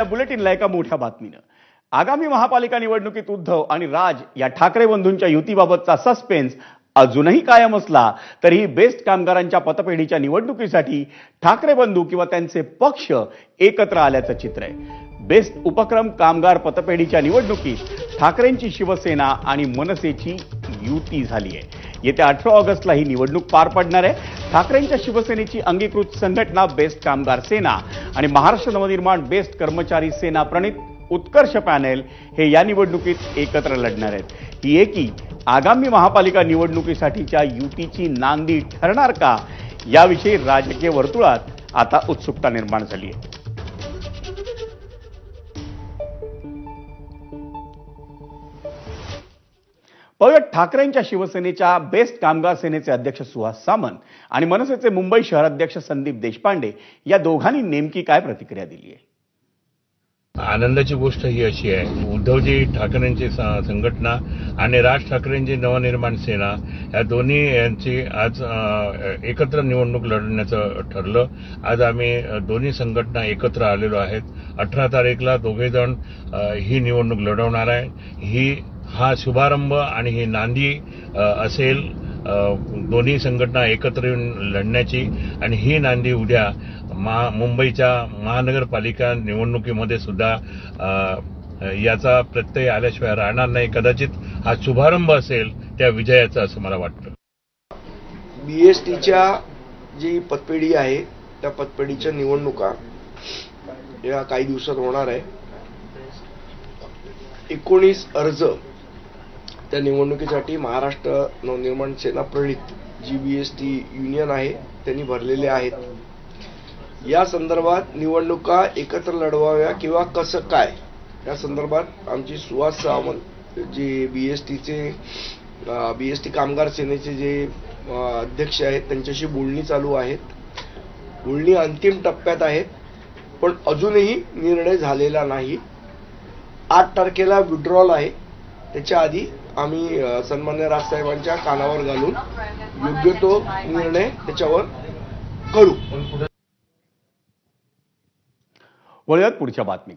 बुलेटिनला एका मोठ्या बातमीनं आगामी महापालिका निवडणुकीत उद्धव आणि राज या ठाकरे बंधूंच्या युतीबाबतचा सस्पेन्स अजूनही कायम असला तरीही बेस्ट कामगारांच्या पतपेढीच्या निवडणुकीसाठी ठाकरे बंधू किंवा त्यांचे पक्ष एकत्र आल्याचं चित्र आहे। बेस्ट उपक्रम कामगार पतपेढीच्या निवडणुकीत ठाकरेंची शिवसेना आणि मनसेची युती झाली आहे। येत्या 18 ऑगस्टला ही निवडणूक पार पडणार आहे। ठाकरेंच्या शिवसेनेची अंगीकृत संघटना बेस्ट कामगार सेना आणि महाराष्ट्र नवनिर्माण बेस्ट कर्मचारी सेना प्रणित उत्कर्ष पॅनेल हे या निवडणुकीत एकत्र लढणार आहेत। ही एकी आगामी महापालिका निवडणुकीसाठीच्या युतीची नांदी ठरणार का, याविषयी राजकीय वर्तुळात आता उत्सुकता निर्माण झाली आहे। पाहूया ठाकरेंच्या शिवसेनेच्या बेस्ट कामगार सेनेचे अध्यक्ष सुहास सामंत आणि मनसेचे मुंबई शहर अध्यक्ष संदीप देशपांडे या दोघांनी नेमकी काय प्रतिक्रिया दिली आहे। आनंदाची गोष्ट ही अशी आहे, उद्धवजी ठाकरेंची संघटना आणि राज ठाकरेंची नवनिर्माण सेना या दोन्ही यांची आज एकत्र निवडणूक लढण्याचं ठरलं। आज आम्ही दोन्ही संघटना एकत्र आलेलो आहेत। 18 तारीखला दोघेजण ही निवडणूक लढवणार आहे। हा शुभारंभ आणि ही नांदी असेल दोन्ही संघटना एकत्र येऊन लढण्याची, आणि ही नांदी उद्या मुंबईच्या महानगरपालिका निवडणुकीमध्ये सुद्धा याचा प्रत्यय आल्याशिवाय राहणार नाही। कदाचित हा शुभारंभ असेल त्या विजयाचा, असं मला वाटतं। बीएसटीच्या जी पतपेढी आहे त्या पतपेढीच्या निवडणुका या काही दिवसात होणार आहे। 19 अर्ज त्या निवडणुकीसाठी महाराष्ट्र नवनिर्माण सेना प्रणित जी बीएसटी युनियन आहे त्यांनी भरलेले आहेत। या संदर्भात निवडणुका एकत्र लढवाव्या किंवा कसं काय या संदर्भात आमची सुहास सामंत जे बीएसटी कामगार सेनेचे जे अध्यक्ष आहेत त्यांच्याशी बोलणी चालू आहेत। बोलणी अंतिम टप्प्यात आहेत, पण अजूनही निर्णय झालेला नाही। 8 तारखेला विड्रॉल आहे, त्याच्या आधी आम्ही सन्मान्य राजसाहेबांच्या कानावर घालून योग्य तो निर्णय त्याच्यावर करू। वळूयात पुढच्या बातमी।